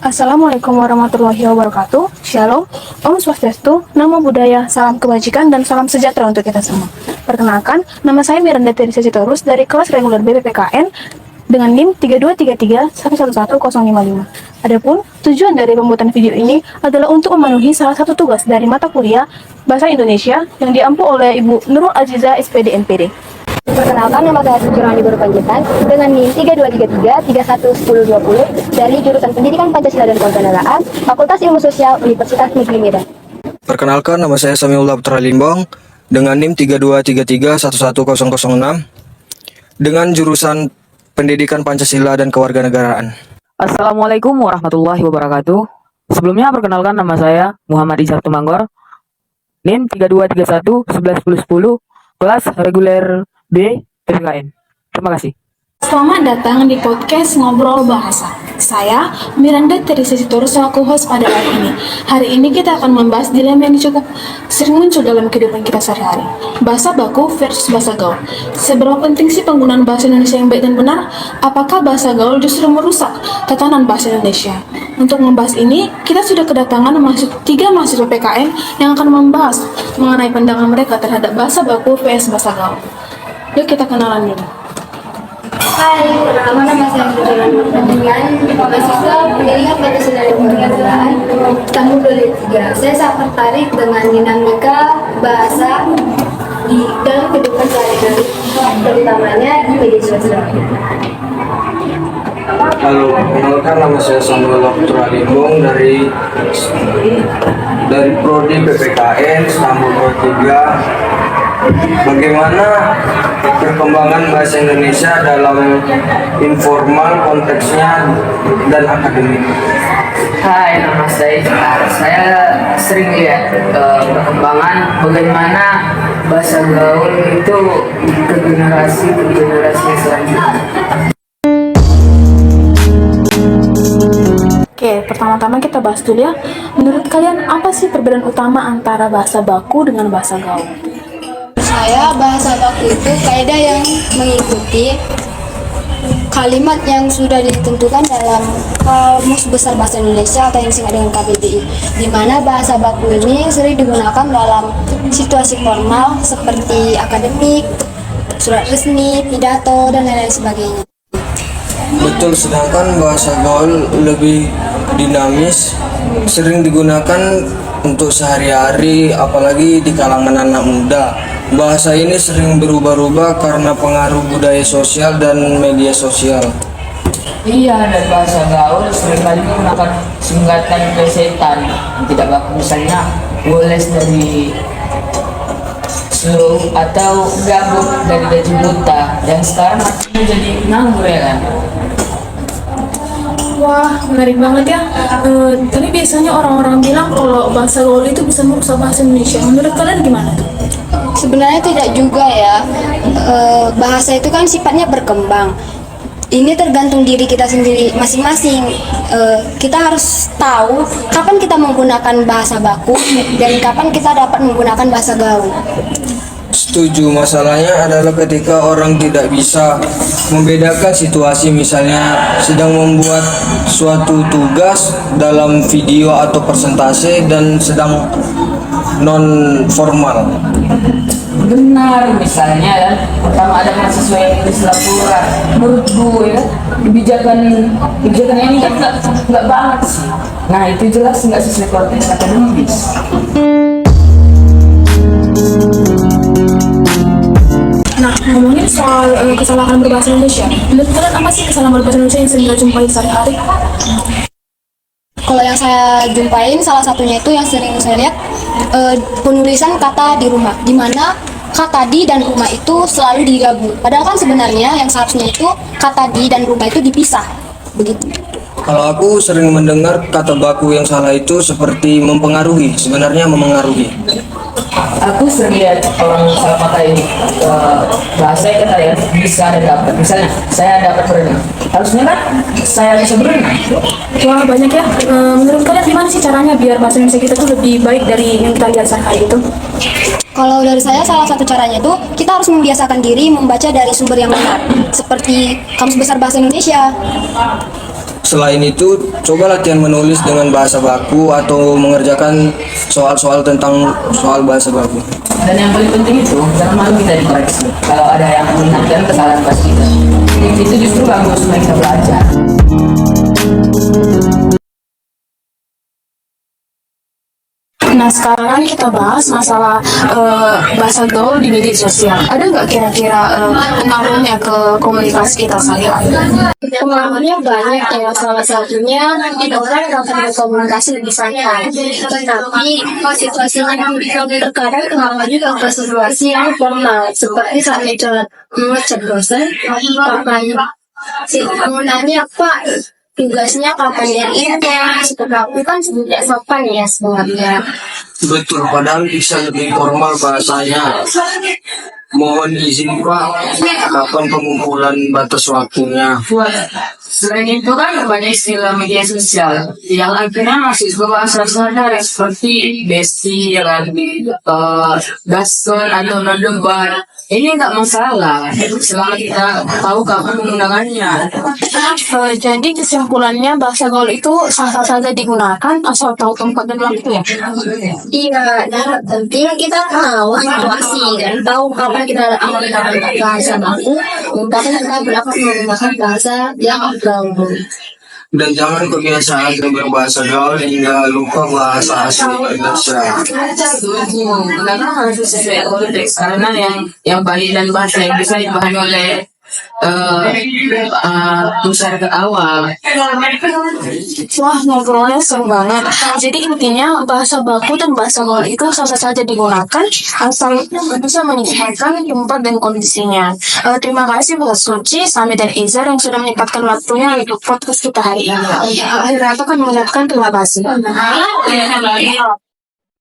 Assalamualaikum warahmatullahi wabarakatuh. Shalom, Om Swastiastu, Namo Buddhaya, salam kebajikan dan salam sejahtera untuk kita semua. Perkenalkan, nama saya Miranda Teresa Sitorus dari kelas reguler BPPKN dengan NIM 32331111055. Adapun tujuan dari pembuatan video ini adalah untuk memenuhi salah satu tugas dari mata kuliah Bahasa Indonesia yang diampu oleh Ibu Nurul Aziza SPD NPD. Perkenalkan, nama saya Sucurani Baru Panjaitan dengan NIM 3233311020 dari jurusan Pendidikan Pancasila dan Kewarganegaraan, Fakultas Ilmu Sosial Universitas Negeri Medan. Perkenalkan, nama saya Samiullah Putra Limbong dengan NIM 3233111006 dengan jurusan Pendidikan Pancasila dan Kewarganegaraan. Assalamualaikum warahmatullahi wabarakatuh. Sebelumnya perkenalkan, nama saya Muhammad Izhar Tumanggor, NIM 32311110, kelas reguler B PPKN. Terima kasih. Selamat datang di podcast Ngobrol Bahasa. Saya Miranda Teresa Sitorus selaku host pada hari ini. Hari ini kita akan membahas dilema yang cukup sering muncul dalam kehidupan kita sehari-hari. Bahasa baku versus bahasa gaul. Seberapa penting sih penggunaan bahasa Indonesia yang baik dan benar? Apakah bahasa gaul justru merusak tatanan bahasa Indonesia? Untuk membahas ini, kita sudah kedatangan tiga mahasiswa PKN yang akan membahas mengenai pandangan mereka terhadap bahasa baku vs bahasa gaul. Yuk kita kenalan dulu. Hai, nama saya Sucurani Baru Panjaitan, mahasiswa Pendidikan Pancasila dan Kewarganegaraan tahun 2003. Saya sangat tertarik dengan dinamika bahasa di dalam kehidupan sehari-hari, terutamanya di media sosial. Halo, perkenalkan, nama saya Samuel Putra Limbong dari Prodi PPKN tahun 23. Bagaimana perkembangan bahasa Indonesia dalam informal, konteksnya, dan akademik? Hai, nama saya Izhar. Saya sering lihat perkembangan bagaimana bahasa gaul itu ke generasi selanjutnya. Oke, pertama-tama kita bahas dulu ya. Menurut kalian apa sih perbedaan utama antara bahasa baku dengan bahasa gaul? Saya bahasa baku itu kaidah yang mengikuti kalimat yang sudah ditentukan dalam Kamus Besar Bahasa Indonesia atau yang disingkat dengan KBBI, di mana bahasa baku ini sering digunakan dalam situasi formal seperti akademik, surat resmi, pidato, dan lain-lain sebagainya. Betul, sedangkan bahasa gaul lebih dinamis, sering digunakan untuk sehari-hari, apalagi di kalangan anak muda. Bahasa ini sering berubah-ubah karena pengaruh budaya sosial dan media sosial. Iya, dan bahasa gaul seringkali menggunakan singkatan plesetan yang tidak baku, misalnya goles dari slow atau gabut dari gaji buta yang sekarang artinya jadi nganggur, ya kan? Wah, menarik banget ya. Tapi biasanya orang-orang bilang kalau bahasa gaul itu bisa merusak bahasa Indonesia. Menurut kalian gimana tuh? Sebenarnya tidak juga ya. Bahasa itu kan sifatnya berkembang. Ini tergantung diri kita sendiri masing-masing. Kita harus tahu kapan kita menggunakan bahasa baku dan kapan kita dapat menggunakan bahasa gaul. Setuju, masalahnya adalah ketika orang tidak bisa membedakan situasi, misalnya sedang membuat suatu tugas dalam video atau presentasi dan sedang non formal. Benar, misalnya kan pertama ada mahasiswa yang nulis laporan, menurut gue kebijakan ini kan nggak banget sih. Nah, itu jelas nggak sesuai konteks akademis. Nah, ngomongin soal kesalahan berbahasa Indonesia, menurut kalian apa sih kesalahan berbahasa Indonesia yang sering kita jumpai sehari-hari? Kalau yang saya jumpain, salah satunya itu yang sering saya lihat, penulisan kata di rumah, di mana kata di dan rumah itu selalu digabung. Padahal kan sebenarnya yang seharusnya itu kata di dan rumah itu dipisah, begitu. Kalau aku sering mendengar kata baku yang salah itu seperti mempengaruhi, sebenarnya memengaruhi. Aku sering lihat orang salah pakai bahasa yang kata ya bisa dan dapat. Misalnya saya dapat berenang, harusnya kan saya bisa berenang. Wah, banyak ya. Menurut kalian gimana sih caranya biar bahasa Indonesia kita tuh lebih baik dari yang kita lihat sehari-hari itu? Kalau dari saya, salah satu caranya tuh kita harus membiasakan diri membaca dari sumber yang benar, seperti Kamus Besar Bahasa Indonesia. Selain itu, coba latihan menulis dengan bahasa baku atau mengerjakan soal-soal tentang soal bahasa baku. Dan yang paling penting itu jangan malu kita dikoreksi. Kalau ada yang mengingatkan kesalahan pas kita, itu justru bagus supaya kita belajar. Nah, sekarang kita bahas masalah bahasa gaul di media sosial. Ada nggak kira-kira pengaruhnya ke komunikasi kita sehari-hari? Pengaruhnya banyak ya, salah satunya orang dapat berkomunikasi lebih santai. Tetapi situasinya terkadang kenapa juga ke situasi yang formal seperti saat ngechat dosen, kapan si nanya Pak tugasnya kapan yang seperti kan tidak sopan ya sebenarnya. Betul, padahal bisa lebih formal bahasanya. Mohon izin Pak, kapan pengumpulan batas waktunya? Selain itu kan banyak istilah media sosial yang akhirnya mahasiswa bahasa sehari-hari seperti besti, gason atau nodebat. Ini nggak masalah selama kita tahu kapan menggunakannya. Jadi kesimpulannya bahasa gaul itu sah-sah saja digunakan asal tahu tempat dan waktu ya. Iya, dan penting kita tahu situasi dan tahu kapan kita akan menggunakan bahasa baku, dan kita berapa menggunakan bahasa yang gaul. Dan jangan kebiasaan berbahasa gaul hingga lupa bahasa asli Indonesia. Karena harus sesuai konteks, karena yang Bali dan bahasa yang bisa dipahami oleh masyarakat awam. Wah, ngobrolnya seru banget. Jadi intinya bahasa baku dan bahasa gaul itu sah-sah saja digunakan asal bisa menyesuaikan tempat dan kondisinya. Terima kasih buat Suci, Sami dan Izar yang sudah menyempatkan waktunya untuk podcast kita hari ini. Akhirnya aku akan mengucapkan terima kasih.